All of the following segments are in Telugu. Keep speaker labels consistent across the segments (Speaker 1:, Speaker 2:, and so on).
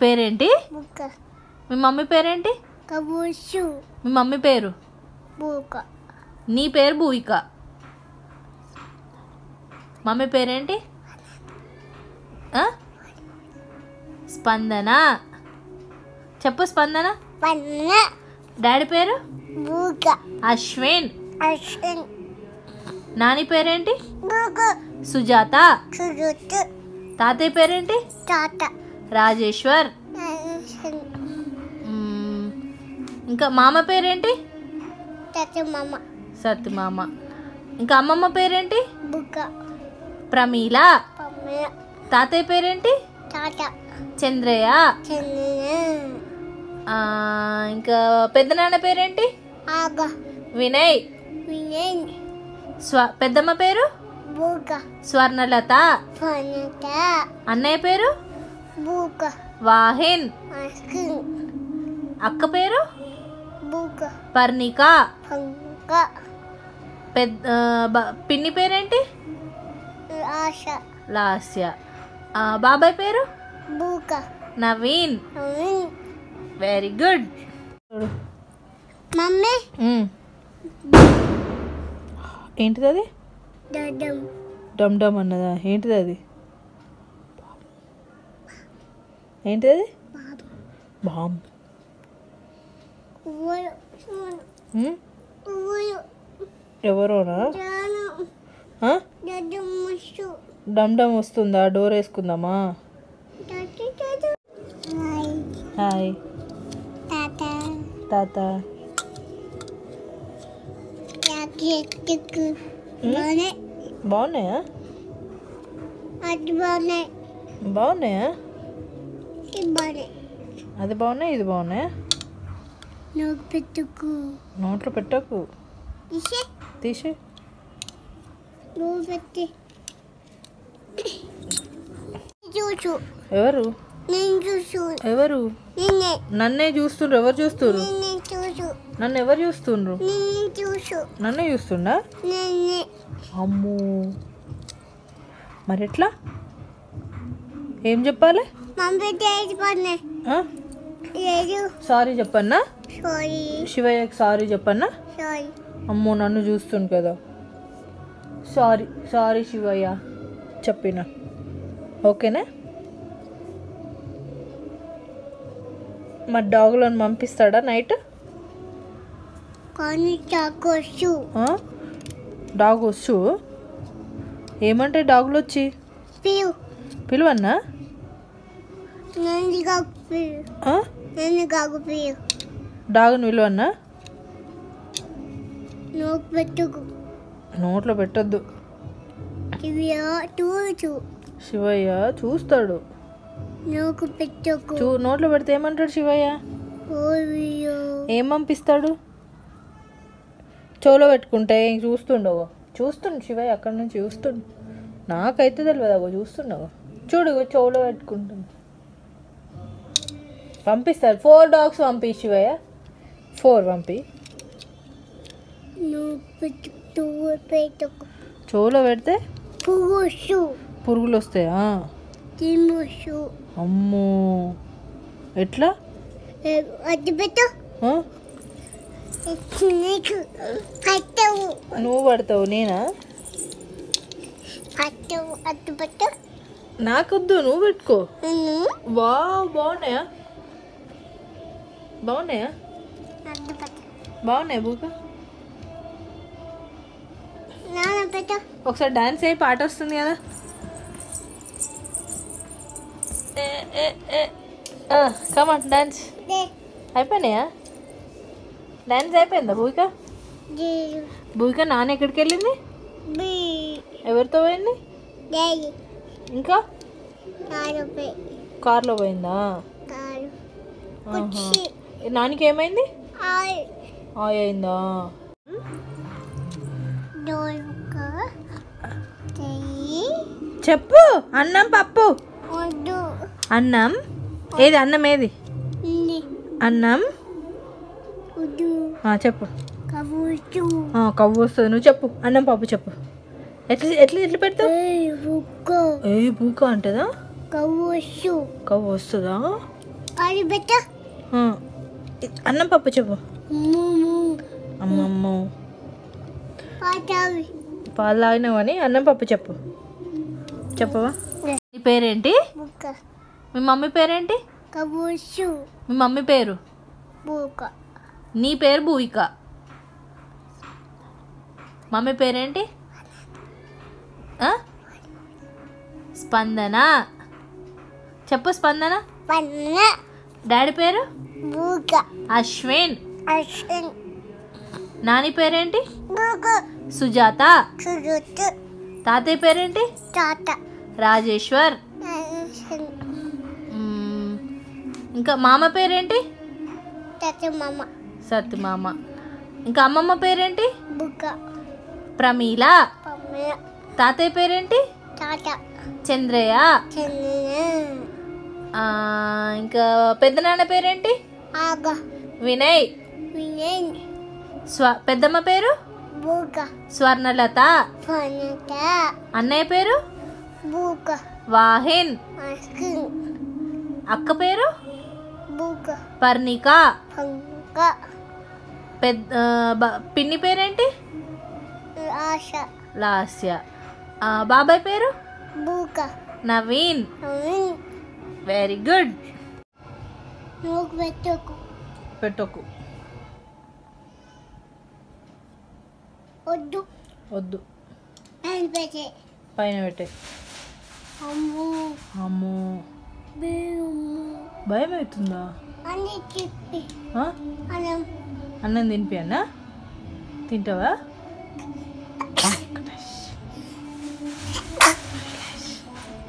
Speaker 1: పేరేంటి? మీ మమ్మీ పేరేంటి? మీ మమ్మీ పేరు? నీ పేరు భూయిక. మమ్మీ పేరేంటి? స్పందన. చెప్పు స్పందన. డాడీ పేరు? అశ్విన్. నాని పేరేంటి? సుజాత. తాతయ్య పేరేంటి? రాజేశ్వర్. ఇంకా మామ పేరేంటి? సత్యమామ. ఇంకా అమ్మమ్మ పేరేంటి? ప్రమీల. తాతయ్య పేరేంటి? చంద్రయ్య. ఇంకా పెద్దనాన్న పేరేంటి? వినయ్. పెద్దమ్మ పేరు? స్వర్ణలత. అన్నయ్య పేరు? వాహిన్. అక్క పేరు? పర్ణిక. పిన్ని పేరేంటి? లాస్య. బాబాయ్ పేరు? నవీన్. Very good.
Speaker 2: మమ్మీ
Speaker 1: ఏంటిది అది? డమ్ డమ్ అన్నదా? ఏంటిది అది? ఏంటిది అది? బాంబ్. ఎవరోనా? డమ్ డమ్ వస్తుందా? డోర్ వేసుకుందామా? హాయ్ తాత. బాగున్నాయా? బాగున్నాయా? అది బాగున్నాయి, ఇది బాగున్నాయా? నోట్లో పెట్టకు. తీసి ఎవరు? ఎవరు? నన్నే చూస్తుండ్రు. ఎవరు చూస్తుండ్రు? నన్ను ఎవరు చూస్తుండ్రు? నన్నే చూస్తుండా? అమ్మో, మరి ఎట్లా? ఏం చెప్పాలి? సారీ చెప్పన్నా? శివయ్యకి సారీ చెప్పన్నా? అమ్మో, నన్ను చూస్తుంది కదా. సారీ సారీ శివయ్య చెప్పిన. ఓకేనా? మరి డాగులను పంపిస్తాడా నైట్? డాగ్ వచ్చు. ఏమంటే డాగులు వచ్చి పిలువన్నా? డాగును విలువన్నా? నోట్లో పెట్టద్దు. శివయ్య చూస్తాడు. నోట్లో పెడితే ఏమంటాడు శివయ్య? ఏం పంపిస్తాడు? చెవులో పెట్టుకుంటే చూస్తుండవు. చూస్తుండు శివయ్య, అక్కడి నుంచి చూస్తుండు. నాకైతే తెలియదు. అగో చూస్తుండవు. చూడు, చెవులో పెట్టుకుంటుంది. పంపిస్తారు. 4 డాగ్స్ పంపి శివయ్య. 4 పంపి. చెవులో పెడితే పురుగులు వస్తాయా? అమ్మో, ఎట్లా? నువ్వు పడతావు, నేనా? నాకొద్దు, నువ్వు పెట్టుకో. వా, బాగున్నాయా? బాగున్నాయా? బాగున్నాయి బూక. ఒకసారి డాన్స్ అయ్యి పాట వస్తుంది కదా. Come on dance. అయిపోయినాయా? డాన్స్ అయిపోయిందా భూమిక? భూమిక నాన్న ఎక్కడికి వెళ్ళింది? ఎవరితో పోయింది? ఇంకా కార్లో పోయిందా? నానికి ఏమైంది? ఆయ అయిందా? చెప్పు. అన్నం పప్పు. అన్నం ఏది? అన్నం ఏది? అన్నం చెప్పు. కవ్వు వస్తుంది. నువ్వు చెప్పు. అన్నం పప్పు చెప్పు. ఎట్లా ఎట్లా ఎట్లా పెడతావు? ఏ బూక అంటదా? కవ్వు వస్తుందా?
Speaker 2: అది బెట్ట
Speaker 1: అన్నం పప్పు చెప్పు. అమ్మమ్మ పాలు తాగినావని అన్నం పప్పు చెప్పు. చెప్పవా? నీ పేరేంటి? మీ మమ్మీ పేరేంటి? మీ మమ్మీ పేరు? నీ పేరు భూయిక. మమ్మీ పేరేంటి? స్పందన. చెప్పు స్పందన. డాడీ పేరు? అశ్విన్. నాని పేరేంటి? సుజాత. తాతయ్య పేరేంటి? రాజేశ్వర్. ఇంకా మామ పేరేంటి? సత్యమామ. ఇంకా అమ్మమ్మ పేరేంటి? ప్రమీల. తాతయ్య పేరేంటి? చంద్రయ్య. ఇంకా పెద్దనాన్న పేరేంటి? వినయ్. పెద్దమ్మ పేరు? స్వర్ణలత. అన్నయ్య పేరు? వాహిన్. అక్క పేరు? పర్ణిక. పిన్ని పేరేంటి? లాస్య. బాబాయ్ పేరు? నవీన్. Very good. పెట్టకు. వద్దు. పైన పెట్టే. అమ్మో భయం అవుతుందా? అన్నం తినిపి అన్నా. తింటావా?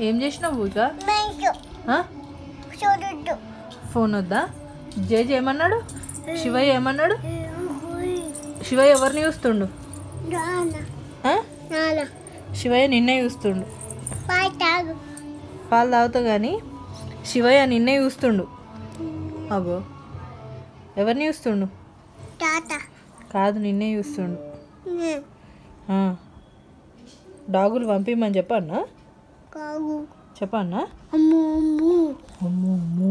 Speaker 1: ఏం చేసినావు ఇక? ఫోన్ వద్దా? జేజ్ ఏమన్నాడు? శివయ్య ఏమన్నాడు? శివయ్య ఎవరిని చూస్తుండు? శివయ్య నిన్నే చూస్తుండు. పాలు తాగుతావు కానీ శివయ్య నిన్నే చూస్తుండు. అగో ఎవరిని చూస్తుండు? కాదు నిన్నే చూస్తుండు. డాగులు పంపిమని చెప్పన్నా? చెప్పన్నా? అమ్మో